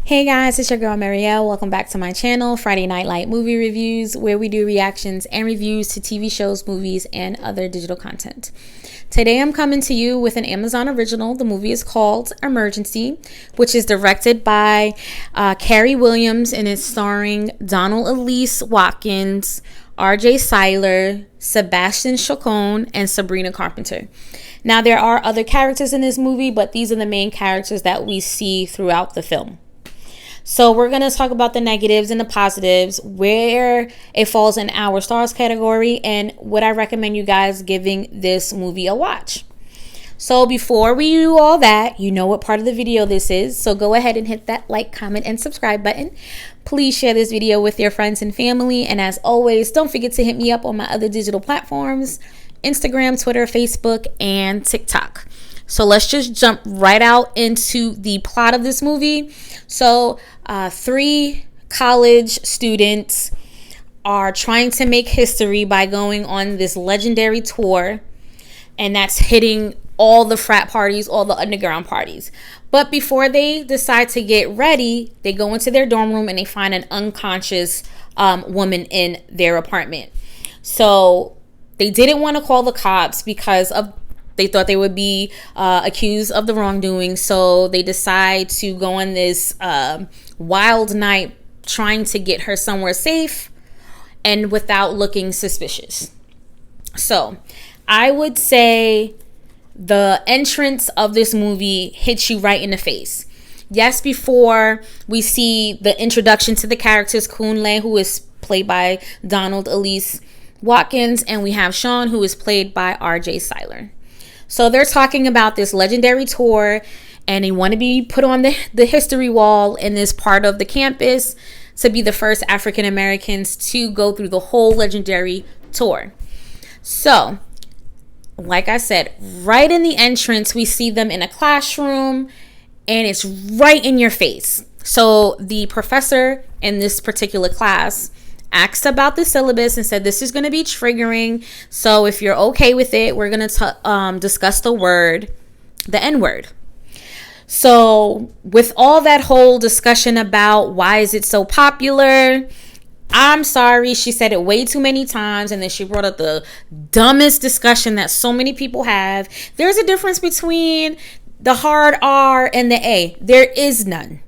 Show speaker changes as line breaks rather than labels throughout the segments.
Hey guys, it's your girl Marielle. Welcome back to my channel, Friday Night Light Movie Reviews, where we do reactions and reviews to TV shows, movies, and other digital content. Today I'm coming to you with an Amazon original. The movie is called Emergency, which is directed by Carey Williams and is starring Donald Elise Watkins, RJ Cyler, Sebastian Chacon, and Sabrina Carpenter. Now there are other characters in this movie, but these are the main characters that we see throughout the film. So we're going to talk about the negatives and the positives, where it falls in our stars category, and what I recommend you guys giving this movie a watch. So before we do all that, you know what part of the video this is. So go ahead and hit that like, comment, and subscribe button. Please share this video with your friends and family. And as always, don't forget to hit me up on my other digital platforms, Instagram, Twitter, Facebook, and TikTok. So let's just jump right out into the plot of this movie. So 3 college students are trying to make history by going on this legendary tour, and that's hitting all the frat parties, all the underground parties. But before they decide to get ready, they go into their dorm room and they find an unconscious woman in their apartment. So they didn't want to call the cops because they thought they would be accused of the wrongdoing. So they decide to go on this wild night trying to get her somewhere safe and without looking suspicious. So I would say the entrance of this movie hits you right in the face. Yes, before we see the introduction to the characters, Kunle, who is played by Donald Elise Watkins, and we have Sean, who is played by RJ Cyler. So they're talking about this legendary tour, and they want to be put on the history wall in this part of the campus to be the first African Americans to go through the whole legendary tour. So, like I said, right in the entrance, we see them in a classroom, and it's right in your face. So the professor in this particular class asked about the syllabus and said this is going to be triggering, so if you're okay with it, we're going to discuss the N-word. So with all that whole discussion about why is it so popular, I'm sorry, she said it way too many times, and then she brought up the dumbest discussion that so many people have. There's a difference between the hard R and the A. There is none.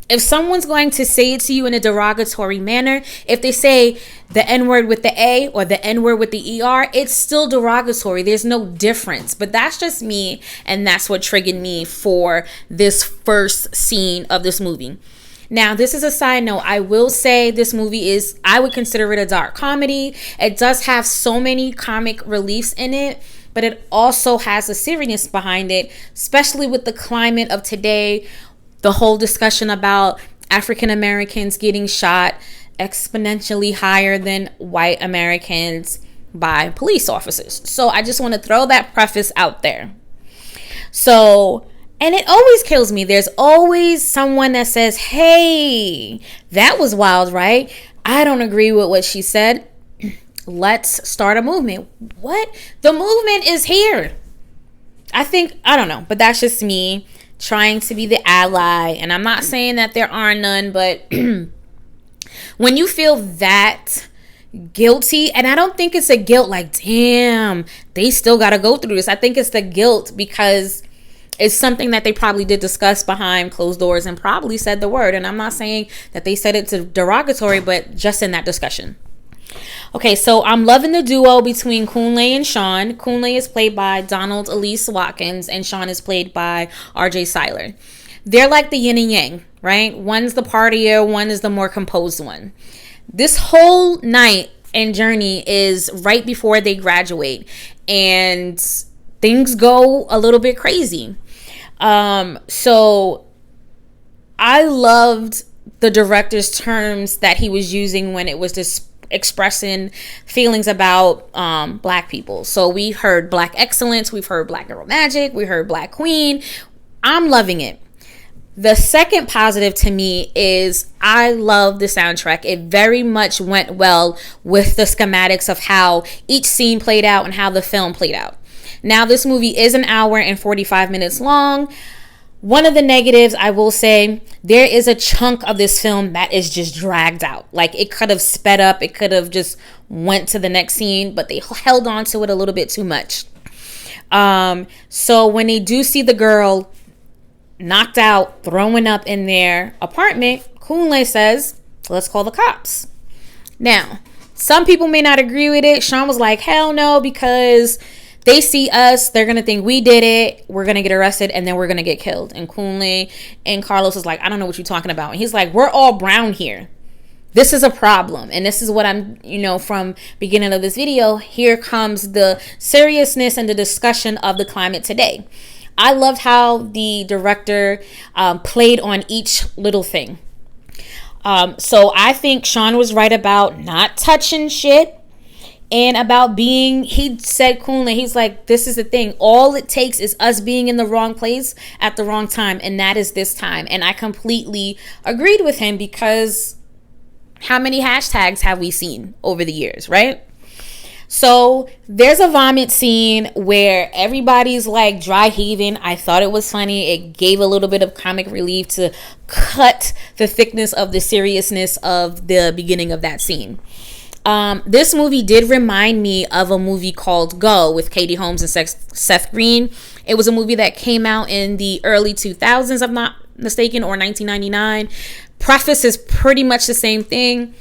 If someone's going to say it to you in a derogatory manner, if they say the N-word with the A or the N-word with the ER, it's still derogatory. There's no difference. But that's just me, and that's what triggered me for this first scene of this movie. Now, this is a side note. I will say this movie I would consider it a dark comedy. It does have so many comic reliefs in it, but it also has a seriousness behind it, especially with the climate of today. The whole discussion about African Americans getting shot exponentially higher than white Americans by police officers. So I just want to throw that preface out there. So, and it always kills me. There's always someone that says, hey, that was wild, right? I don't agree with what she said. Let's start a movement. What? The movement is here. I don't know, but that's just me trying to be the ally, and I'm not saying that there are none, but when you feel that guilty, and I don't think it's a guilt like, damn, they still got to go through this. I think it's the guilt because it's something that they probably did discuss behind closed doors and probably said the word, and I'm not saying that they said it to derogatory, but just in that discussion. Okay, so I'm loving the duo between Kunle and Sean. Kunle is played by Donald Elise Watkins, and Sean is played by RJ Cyler. They're like the yin and yang, right? One's the partier, one is the more composed one. This whole night and journey is right before they graduate, and things go a little bit crazy. So I loved the director's terms that he was using when it was this expressing feelings about black people. So we heard black excellence, we've heard black girl magic, we heard black queen. I'm loving it. The second positive to me is I love the soundtrack. It very much went well with the schematics of how each scene played out and how the film played out. Now this movie is an hour and 45 minutes long. One of the negatives, I will say, there is a chunk of this film that is just dragged out. Like, it could have sped up, it could have just went to the next scene, but they held on to it a little bit too much. So when they do see the girl knocked out, throwing up in their apartment, Kunle says, let's call the cops. Now, some people may not agree with it. Sean was like, hell no, because they see us, they're going to think we did it, we're going to get arrested, and then we're going to get killed. And Kunle and Carlos is like, I don't know what you're talking about. And he's like, we're all brown here. This is a problem. And this is what I'm, from beginning of this video, here comes the seriousness and the discussion of the climate today. I loved how the director played on each little thing. So I think Sean was right about not touching shit and about being, he said, Kunle, he's like, this is the thing. All it takes is us being in the wrong place at the wrong time. And that is this time. And I completely agreed with him, because how many hashtags have we seen over the years, right? So there's a vomit scene where everybody's like dry heaving. I thought it was funny. It gave a little bit of comic relief to cut the thickness of the seriousness of the beginning of that scene. This movie did remind me of a movie called Go with Katie Holmes and Seth Green. It was a movie that came out in the early 2000s, if I'm not mistaken, or 1999. Preface is pretty much the same thing.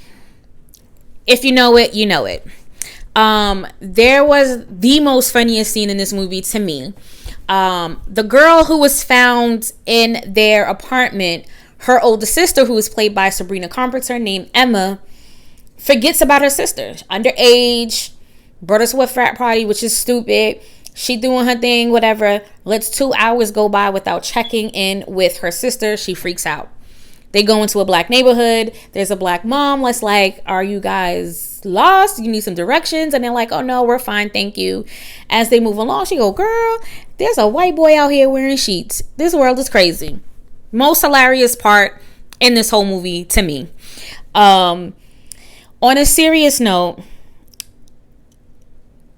If you know it, you know it. There was the most funniest scene in this movie to me. The girl who was found in their apartment, her older sister, who was played by Sabrina Carpenter, named Emma, forgets about her sister. Underage, brought her to a frat party, which is stupid. She doing her thing, whatever. Lets 2 hours go by without checking in with her sister. She freaks out. They go into a black neighborhood. There's a black mom that's like, are you guys lost? You need some directions? And they're like, oh no, we're fine, thank you. As they move along, she go, girl, there's a white boy out here wearing sheets. This world is crazy. Most hilarious part in this whole movie to me. On a serious note,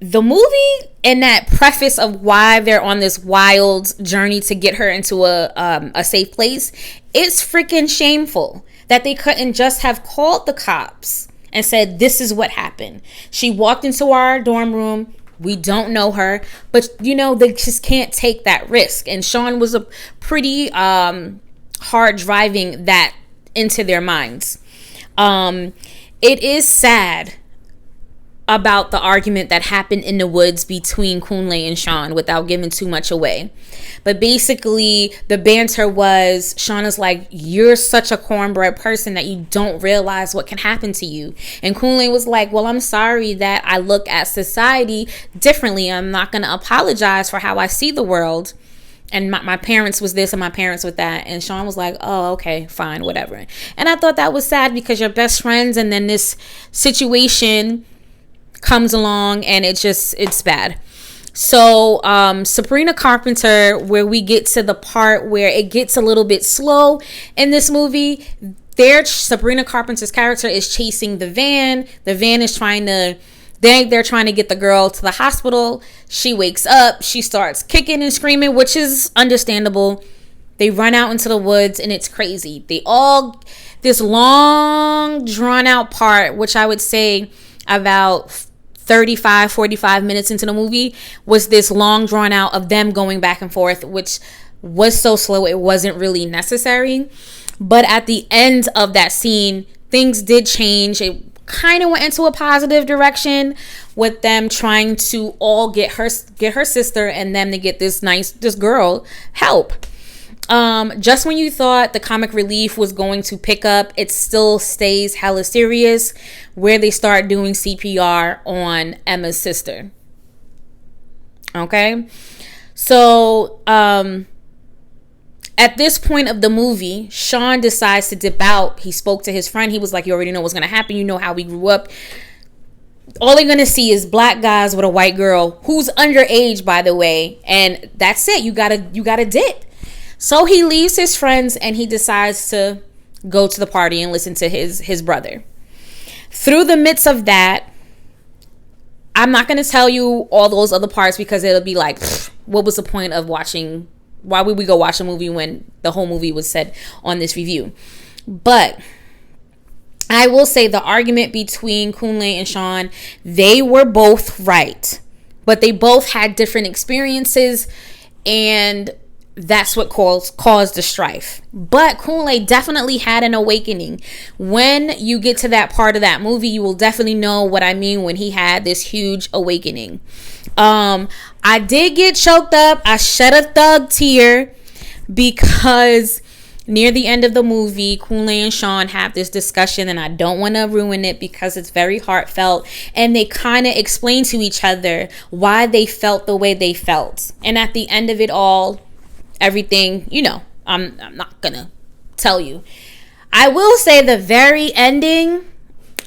the movie and that preface of why they're on this wild journey to get her into a safe place, it's freaking shameful that they couldn't just have called the cops and said, this is what happened. She walked into our dorm room. We don't know her, but they just can't take that risk. And Sean was a pretty hard driving that into their minds. It is sad about the argument that happened in the woods between Kunle and Sean, without giving too much away. But basically, the banter was, Sean is like, you're such a cornbread person that you don't realize what can happen to you. And Kunle was like, well, I'm sorry that I look at society differently. I'm not going to apologize for how I see the world. And my parents was this and my parents with that. And Sean was like, oh, okay, fine, whatever. And I thought that was sad, because you're best friends, and then this situation comes along and it's bad. So Sabrina Carpenter, where we get to the part where it gets a little bit slow in this movie, Sabrina Carpenter's character is chasing the van. The van is they're trying to get the girl to the hospital. She wakes up, she starts kicking and screaming, which is understandable. They run out into the woods and it's crazy. This long drawn out part, which I would say about 45 minutes into the movie, was this long drawn out of them going back and forth, which was so slow it wasn't really necessary. But at the end of that scene, things did change. It kind of went into a positive direction, with them trying to all get her sister and them to get this girl help. Just when you thought the comic relief was going to pick up, it still stays hella serious, where they start doing CPR on Emma's sister. Okay? So, at this point of the movie, Sean decides to dip out. He spoke to his friend. He was like, you already know what's going to happen. You know how we grew up. All they're going to see is black guys with a white girl who's underage, by the way. And that's it. You gotta dip. So he leaves his friends and he decides to go to the party and listen to his brother. Through the midst of that, I'm not going to tell you all those other parts, because it'll be like, what was the point of watching why would we go watch a movie when the whole movie was said on this review? But I will say the argument between Kunle and Sean, they were both right, but they both had different experiences, and that's what caused the strife. But Kunle definitely had an awakening. When you get to that part of that movie, you will definitely know what I mean when he had this huge awakening. I did get choked up. I shed a thug tear because near the end of the movie, Kunle and Sean have this discussion, and I don't want to ruin it because it's very heartfelt, and they kind of explain to each other why they felt the way they felt. And at the end of it all, everything, I'm not gonna tell you. I will say the very ending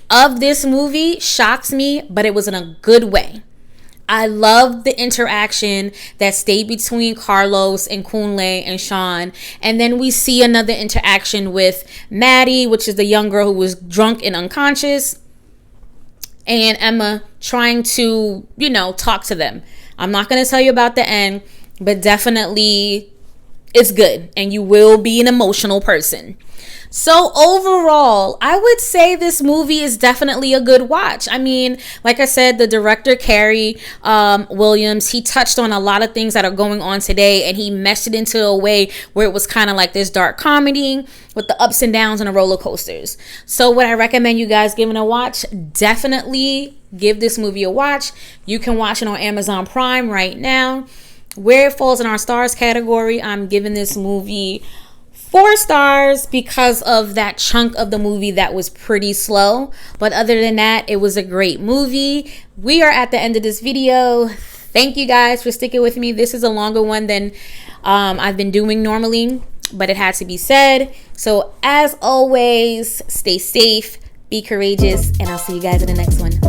of this movie shocks me, but it was in a good way. I loved the interaction that stayed between Carlos and Kunle and Sean. And then we see another interaction with Maddie, which is the young girl who was drunk and unconscious, and Emma trying to, talk to them. I'm not going to tell you about the end, but definitely it's good, and you will be an emotional person. So overall, I would say this movie is definitely a good watch. I mean, like I said, the director, Cary Williams, he touched on a lot of things that are going on today, and he meshed it into a way where it was kind of like this dark comedy with the ups and downs and the roller coasters. So would I recommend you guys giving a watch? Definitely give this movie a watch. You can watch it on Amazon Prime right now. Where it falls in our stars category, I'm giving this movie 4 stars because of that chunk of the movie that was pretty slow. But other than that, it was a great movie. We are at the end of this video. Thank you guys for sticking with me. This is a longer one than I've been doing normally, but it had to be said. So as always, stay safe, be courageous, and I'll see you guys in the next one.